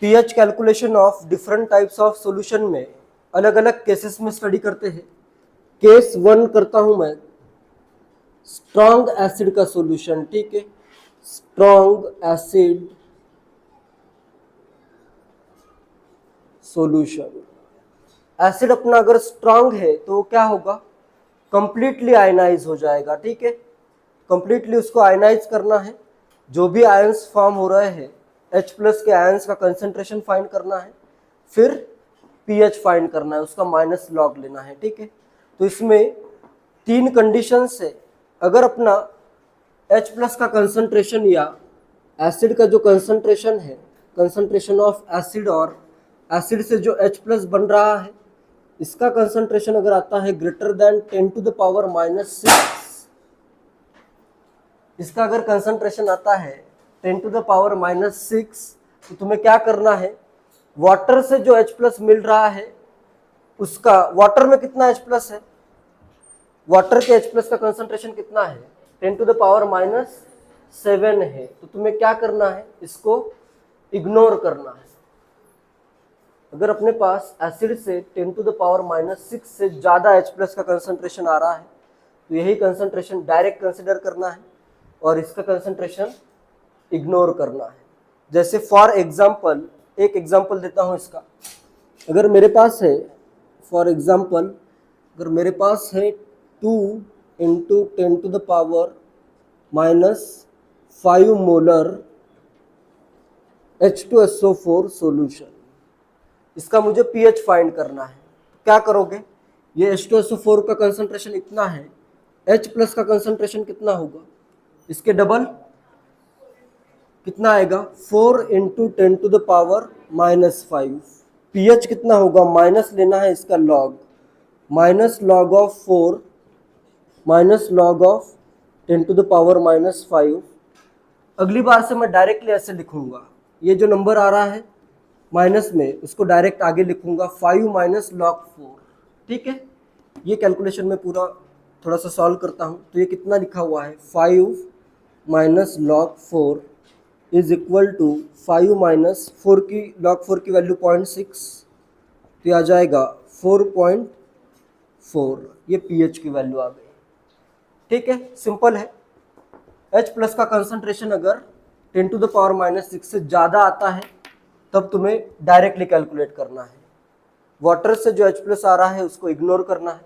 PH calculation of different types of solution में अलग अलग केसेस में स्टडी करते हैं। केस 1 करता हूं मैं, स्ट्रॉन्ग एसिड का सॉल्यूशन। ठीक है, स्ट्रॉन्ग एसिड सॉल्यूशन। एसिड अपना अगर स्ट्रॉन्ग है तो क्या होगा, कंप्लीटली आयनाइज हो जाएगा। ठीक है, कंप्लीटली उसको आयनाइज करना है। जो भी आयंस फॉर्म हो रहे हैं, H प्लस के आयंस का कंसेंट्रेशन फाइंड करना है, फिर पीएच फाइंड करना है, उसका माइनस लॉग लेना है। ठीक है, तो इसमें 3 कंडीशंस है। अगर अपना H प्लस का कंसंट्रेशन या एसिड का जो कंसंट्रेशन है, कंसंट्रेशन ऑफ एसिड और एसिड से जो H प्लस बन रहा है, इसका कंसंट्रेशन अगर आता है greater than 10 to the power -6, इसका अगर कंसंट्रेशन आता है 10 टू द पावर -6, तो तुम्हें क्या करना है, वाटर से जो H प्लस मिल रहा है उसका, वाटर में कितना H प्लस है, वाटर के H प्लस का कंसंट्रेशन कितना है, 10 टू द पावर -7 है। तो तुम्हें क्या करना है, इसको इग्नोर करना है। अगर अपने पास एसिड से 10 टू द पावर -6 से ज़्यादा H प्लस का कंसंट्रेशन आ रहा है, तो यही कंसंट्रेशन डायरेक्ट कंसिडर करना है और इसका कंसंट्रेशन इग्नोर करना है। जैसे फॉर एग्जांपल, एक एग्जांपल देता हूँ इसका। अगर मेरे पास है, फॉर एग्जांपल, अगर मेरे पास है 2 इंटू 10 टू द पावर -5 मोलर H2SO4 सॉल्यूशन, इसका मुझे पीएच फाइंड करना है। क्या करोगे, ये H2SO4 का कंसंट्रेशन इतना है, H प्लस का कंसंट्रेशन कितना होगा, इसके डबल कितना आएगा, 4 into 10 to the power -5। PH कितना होगा, माइनस लेना है इसका log, minus log of 4 minus log of 10 to the power -5। अगली बार से मैं डायरेक्टली ऐसे लिखूंगा, ये जो नंबर आ रहा है माइनस में, उसको डायरेक्ट आगे लिखूंगा 5 माइनस लॉग 4। ठीक है, ये कैलकुलेशन में पूरा थोड़ा सा सॉल्व करता हूँ। तो ये कितना लिखा हुआ है, 5 minus log 4 is equal to 5 minus 4 की, लॉग 4 की वैल्यू 0.6, तो आ जाएगा 4.4। ये पीएच की वैल्यू आ गई। ठीक है, सिंपल है। H प्लस का कंसंट्रेशन अगर 10 टू द पावर -6 से ज़्यादा आता है, तब तुम्हें डायरेक्टली कैलकुलेट करना है। वाटर से जो H प्लस आ रहा है उसको इग्नोर करना है।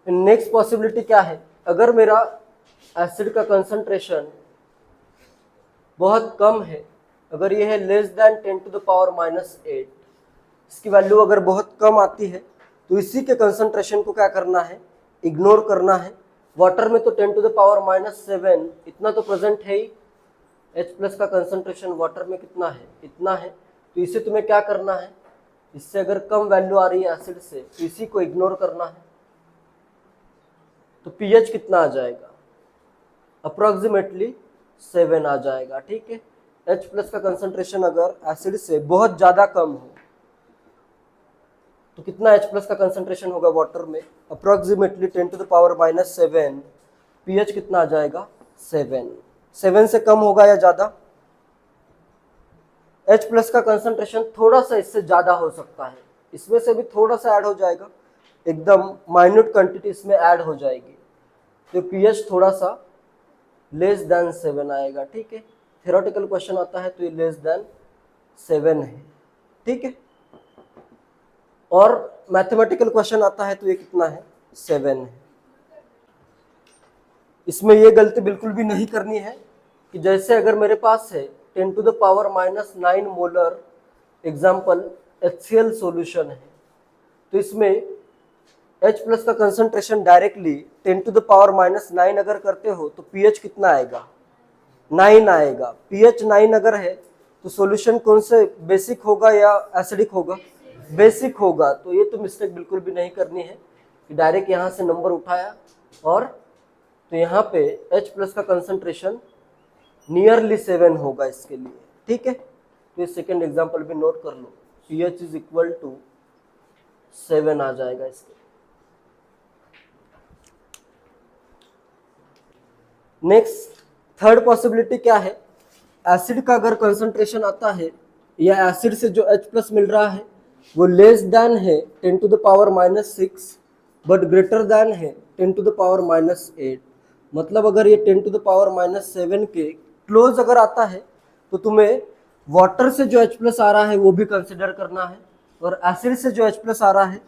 नेक्स्ट पॉसिबिलिटी क्या है, अगर मेरा एसिड का कंसंट्रेशन बहुत कम है, अगर ये है less than 10 to the power -8, इसकी वैल्यू अगर बहुत कम आती है, तो इसी के कंसंट्रेशन को क्या करना है, इग्नोर करना है। वाटर में तो 10 टू द पावर -7 इतना तो प्रेजेंट है ही, H प्लस का कंसंट्रेशन वाटर में कितना है, इतना है। तो इसे तुम्हें क्या करना है, इससे अगर कम वैल्यू आ रही है एसिड से, तो इसी को इग्नोर करना है। तो पीएच कितना आ जाएगा, अप्रोक्सीमेटली 7 आ जाएगा। ठीक है, H प्लस का कंसंट्रेशन अगर एसिड से बहुत ज़्यादा कम हो, तो कितना H प्लस का कंसंट्रेशन होगा वाटर में, approximately 10 to the power -7। PH कितना आ जाएगा, 7। 7 से कम होगा या ज़्यादा, H प्लस का कंसंट्रेशन थोड़ा सा इससे ज़्यादा हो सकता है, इसमें से भी थोड़ा सा ऐड हो जाएगा, एकदम माइन्यूट क्वांटिटी इसमें ऐड हो जाएगी, तो पीएच थोड़ा सा लेस देन 7 आएगा। ठीक है, थ्योरेटिकल क्वेश्चन आता है तो ये लेस देन 7 है। ठीक है, और मैथमेटिकल क्वेश्चन आता है तो ये कितना है, 7 है। इसमें ये गलती बिल्कुल भी नहीं करनी है कि जैसे अगर मेरे पास है 10 to the power -9 molar example HCl solution है, तो इसमें H प्लस का concentration directly 10 to the power -9 अगर करते हो तो पीएच कितना आएगा, 9 आएगा। पीएच 9 अगर है तो सॉल्यूशन कौन से, बेसिक होगा या एसिडिक होगा, बेसिक होगा। तो ये तो मिस्टेक बिल्कुल भी नहीं करनी है कि डायरेक्ट यहाँ से नंबर उठाया और, तो यहाँ पे H प्लस का कंसंट्रेशन नियरली 7 होगा इसके लिए। ठीक है, तो ये सेकेंड एग्जाम्पल भी नोट कर लो, pH इज इक्वल टू 7 आ जाएगा इसके। नेक्स्ट थर्ड पॉसिबिलिटी क्या है, एसिड का अगर कंसंट्रेशन आता है या एसिड से जो H प्लस मिल रहा है वो लेस देन है 10 to the power -6 but greater than है 10 टू द पावर -8। मतलब अगर ये 10 टू द पावर -7 के क्लोज अगर आता है तो तुम्हें वाटर से जो H प्लस आ रहा है वो भी कंसिडर करना है और एसिड से जो H प्लस आ रहा है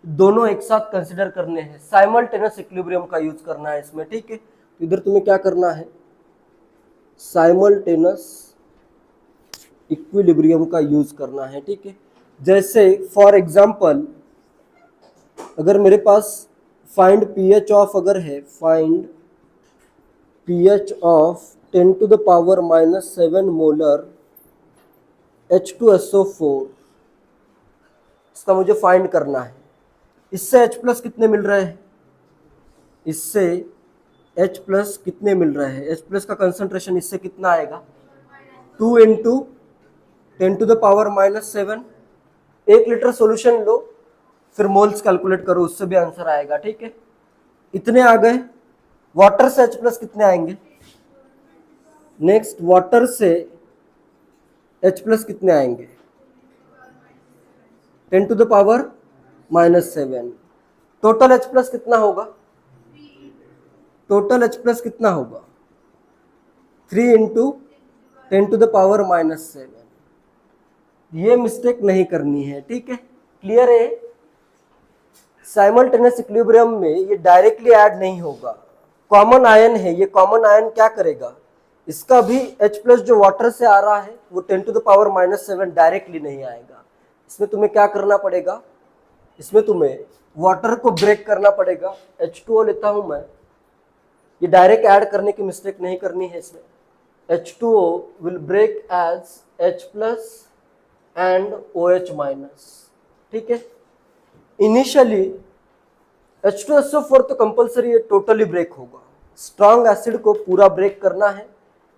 दोनों एक साथ कंसिडर करने हैं। साइमल्टेनियस इक्विलिब्रियम का यूज करना है इसमें, ठीक है। तो इधर तुम्हें क्या करना है, साइमल्टेनियस इक्विलिब्रियम का यूज करना है, ठीक है। जैसे फॉर एग्जांपल अगर मेरे पास फाइंड पीएच ऑफ अगर है, find pH of 10 to the power -7 molar H2SO4, इसका मुझे फाइंड करना है। इससे H प्लस कितने मिल रहे हैं, इससे H प्लस कितने मिल रहे हैं, H प्लस का कंसंट्रेशन इससे कितना आएगा 2 into 10 to the power -7। 1 litre solution लो फिर मोल्स कैलकुलेट करो, उससे भी आंसर आएगा, ठीक है। इतने आ गए। वाटर से H प्लस कितने आएंगे, नेक्स्ट वाटर से H प्लस कितने आएंगे 10 to the power -7। Total H plus कितना होगा, टोटल H प्लस कितना होगा 3 इंटू 10 टू द पावर -7। ये मिस्टेक नहीं करनी है, ठीक है, क्लियर है। साइमल्टेनियस इक्विलिब्रियम में ये डायरेक्टली ऐड नहीं होगा, कॉमन आयन है, ये कॉमन आयन क्या करेगा, इसका भी H प्लस जो वाटर से आ रहा है वो 10 टू द पावर -7 डायरेक्टली नहीं आएगा। इसमें तुम्हें क्या करना पड़ेगा, इसमें तुम्हें वाटर को ब्रेक करना पड़ेगा। H2O लेता हूं मैं, ये डायरेक्ट ऐड करने की मिस्टेक नहीं करनी है इसमें। H2O will break as H plus and OH minus, ठीक है। इनिशियली H2SO4 तो कंपलसरी ये टोटली ब्रेक होगा, स्ट्रॉन्ग एसिड को पूरा ब्रेक करना है।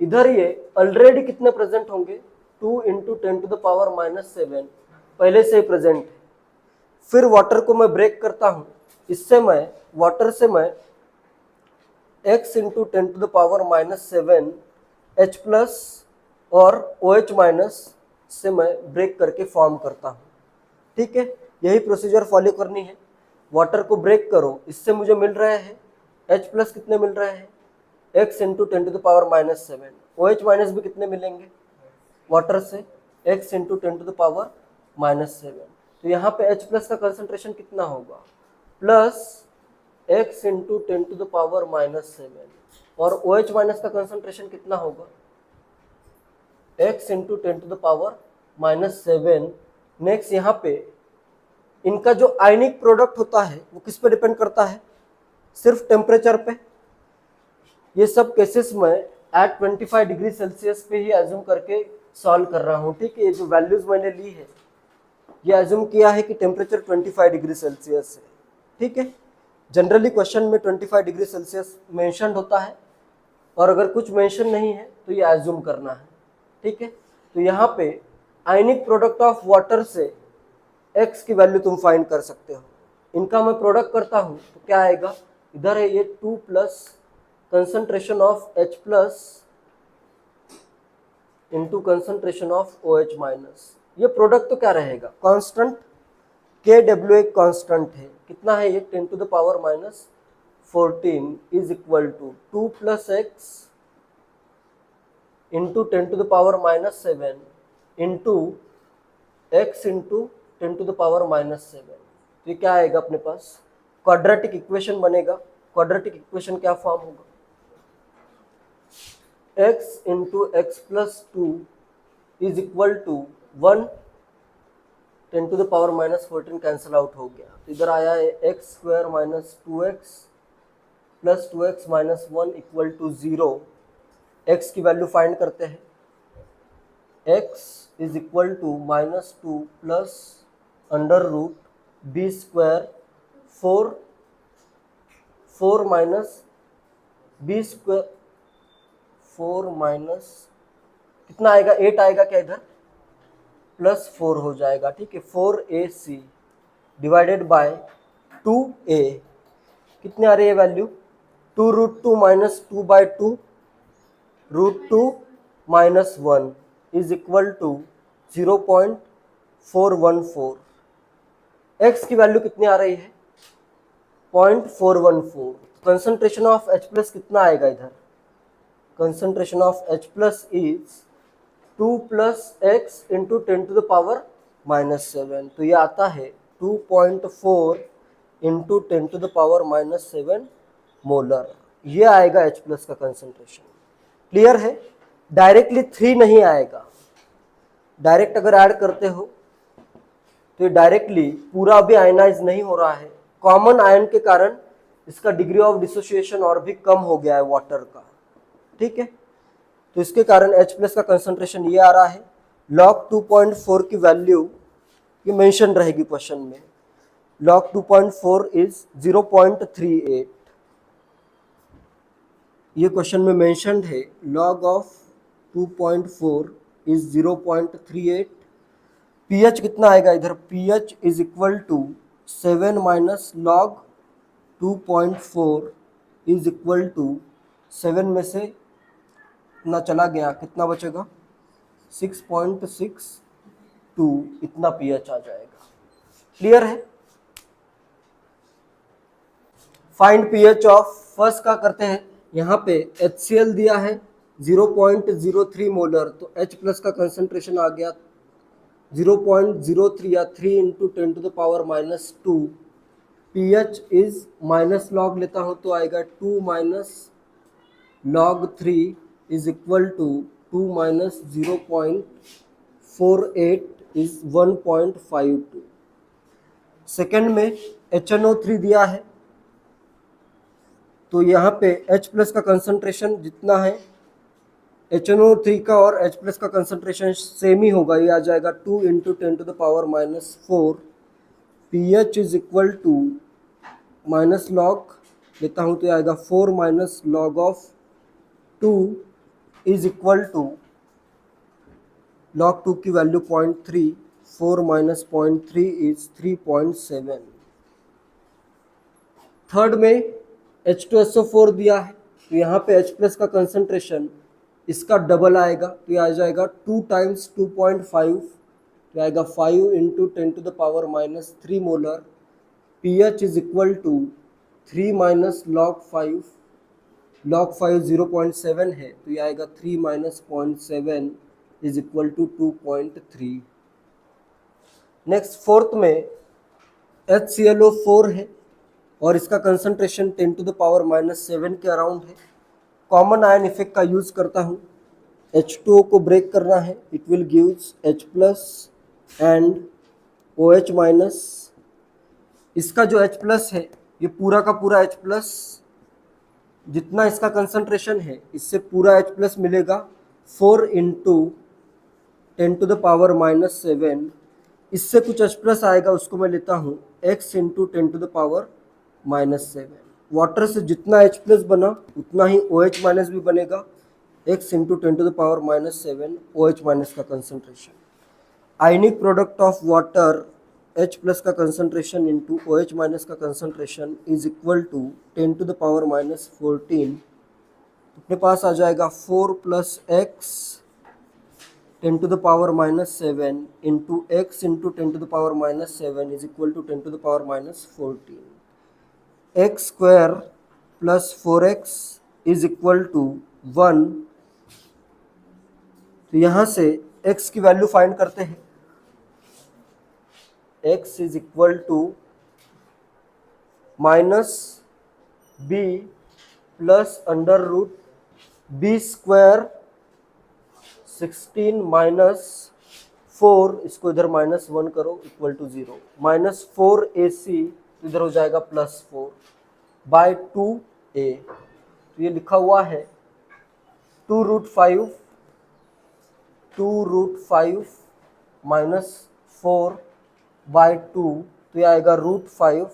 इधर ये ऑलरेडी कितने प्रेजेंट होंगे 2 इंटू 10 टू द पावर -7 पहले से ही प्रेजेंट है। फिर वाटर को मैं ब्रेक करता हूं, इससे मैं वाटर से मैं x into 10 to the power -7 H plus और OH माइनस से मैं ब्रेक करके फॉर्म करता हूं, ठीक है। यही प्रोसीजर फॉलो करनी है। वाटर को ब्रेक करो, इससे मुझे मिल रहे हैं H प्लस कितने मिल रहे हैं x into 10 to the power -7। OH minus भी कितने मिलेंगे वाटर से x into 10 to the power -7। तो यहाँ पे H प्लस का कंसंट्रेशन कितना होगा plus x into 10 to the power -7 और OH माइनस का कंसंट्रेशन कितना होगा x into 10 to the power -7। Next यहाँ पे इनका जो आयनिक प्रोडक्ट होता है वो किस पे डिपेंड करता है, सिर्फ टेम्परेचर पे। ये सब केसेस में एट 25 डिग्री सेल्सियस पे ही एज्यूम करके सॉल्व कर रहा हूँ, ठीक है। ये जो वैल्यूज मैंने ली है ये एज्यूम किया है कि टेम्परेचर 25 डिग्री सेल्सियस है, ठीक है। जनरली क्वेश्चन में 25 डिग्री सेल्सियस मेंशन्ड होता है और अगर कुछ मेंशन नहीं है तो ये एज्यूम करना है, ठीक है। तो यहाँ पे आयनिक प्रोडक्ट ऑफ वाटर से x की वैल्यू तुम फाइंड कर सकते हो। इनका मैं प्रोडक्ट करता हूँ तो क्या आएगा, इधर है ये 2 plus concentration of H plus into concentration of OH minus. ये प्रोडक्ट तो क्या रहेगा कांस्टेंट, KW एक कांस्टेंट है, कितना है ये 10 to the power -14 is equal to 2 plus x into 10 to the power -7 into x into 10 to the power -7। तो ये क्या आएगा अपने पास, क्वाड्रेटिक इक्वेशन बनेगा। क्वाड्रेटिक इक्वेशन क्या फॉर्म होगा, x into x plus 2 is equal to 1 10 to the power -14 cancel out हो गया। तो इधर आया है x square minus 2x plus 2x minus 1 equal to 0। x की वैल्यू फाइंड करते हैं, x is equal to -2 plus under root b square 4 minus b square 4 minus कितना आएगा 8 आएगा क्या इधर प्लस 4 हो जाएगा, ठीक है। 4ac डिवाइडेड बाय 2a कितने आ रही है value 2√2 minus 2/2 √2 minus 1 is equal to 0.414। x की वैल्यू कितनी आ रही है? 0.414। कंसंट्रेशन ऑफ H प्लस कितना आएगा इधर? Concentration of H plus is 2 plus x into 10⁻⁻7। तो ये आता है 2.4 इंटू 10⁻⁻7 मोलर। ये आएगा H प्लस का कंसंट्रेशन। क्लियर है? डायरेक्टली 3 नहीं आएगा। डायरेक्ट अगर ऐड करते हो तो ये डायरेक्टली पूरा भी आयनाइज नहीं हो रहा है। कॉमन आयन के कारण इसका डिग्री ऑफ डिसोसिएशन और भी कम हो गया है वाटर का। ठीक है, तो इसके कारण H प्लस का कंसंट्रेशन ये आ रहा है। log 2.4 की वैल्यू ये मेंशन रहेगी क्वेश्चन में। log 2.4 is 0.38। ये क्वेश्चन में मेंशनड है। log of 2.4 is 0.38। pH कितना आएगा इधर? pH is equal to 7 minus log 2.4 is equal to 7 में से इतना चला गया, कितना बचेगा? 6.62। इतना pH आ जाएगा। क्लियर है? फाइंड pH ऑफ फर्स्ट का करते हैं। यहाँ पे HCl दिया है 0.03 मोलर, तो H प्लस का कंसंट्रेशन आ गया 0.03 या 3 इंटू 10⁻⁻2। pH इज माइनस लॉग लेता हूँ तो आएगा 2 minus log 3 is equal to 2 minus 0.48 is 1.52। Second में HNO3 दिया है, तो यहाँ पे H प्लस का कंसंट्रेशन जितना है HNO3 का और H प्लस का कंसंट्रेशन सेम ही होगा। ये आ जाएगा 2 into 10⁻⁻4। pH is equal to minus log लेता हूँ तो ये आएगा 4 minus log of 2 is equal to log 2 की वैल्यू 0.3। 4 minus 0.3 is 3.7। थर्ड में H2SO4 दिया है, तो यहाँ पे H प्लस का कंसंट्रेशन इसका डबल आएगा, तो ये आ जाएगा 2 टाइम्स 2.5, तो आएगा 5 into 10⁻⁻3 molar. pH is equal to 3 minus log 5। log 5 0.7 है, तो ये आएगा 3 minus 0.7 is equal to 2.3। Next fourth में HClO4 है और इसका कंसंट्रेशन 10⁻⁻7 के अराउंड है। कॉमन आयन इफेक्ट का यूज करता हूँ। H2O को ब्रेक करना है, it will gives H plus and OH minus. इसका जो H प्लस है ये पूरा का पूरा H प्लस, जितना इसका कंसंट्रेशन है इससे पूरा H प्लस मिलेगा 4 इंटू 10⁻⁻7। इससे कुछ H प्लस आएगा, उसको मैं लेता हूँ x इंटू 10⁻⁻7। वाटर से जितना H प्लस बना उतना ही OH माइनस भी बनेगा। x इंटू 10⁻⁻7 OH माइनस का concentration. Ionic product of water H plus का कंसंट्रेशन इंटू OH माइनस का कंसंट्रेशन इज इक्वल टू 10⁻14। अपने पास आ जाएगा 4 plus x 10⁻7 into x into 10⁻7 is equal to 10⁻14। X square plus 4x is equal to 1। तो यहाँ से x की वैल्यू फाइंड करते हैं। x is equal to minus b plus under root b square 16 minus 4, इसको इधर -1 करो इक्वल टू 0, माइनस 4ac इधर हो जाएगा +4 बाय 2a। तो ये लिखा हुआ है 2√5 माइनस 4 बाय 2, तो ये आएगा √5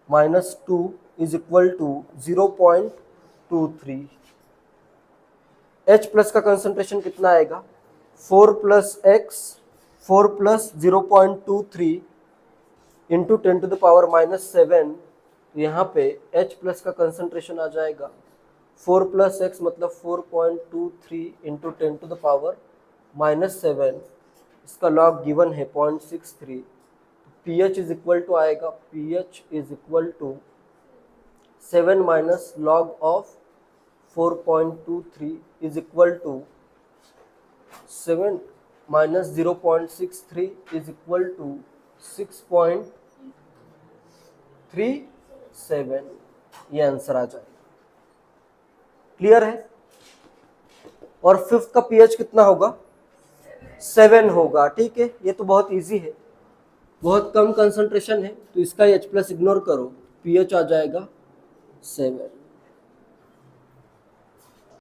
minus 2 is equal to 0.23। H plus का कंसंट्रेशन कितना आएगा? 4 प्लस एक्स 4 प्लस 0.23 इंटू 10⁻⁻7। यहाँ पे H प्लस का कंसंट्रेशन आ जाएगा 4 प्लस एक्स मतलब 4.23 इंटू 10⁻⁻7 इसका लॉग गिवन है 0.63, pH इज इक्वल टू आएगा, pH is equal to 7 minus log of 4.23 is equal to 7 minus 0.63 is equal to 6.37, ये आंसर आ जाएगा। क्लियर है? और फिफ्थ का pH कितना होगा? 7 होगा। ठीक है, ये तो बहुत इजी है, बहुत कम कंसंट्रेशन है, तो इसका H+ इग्नोर करो, pH आ जाएगा 7।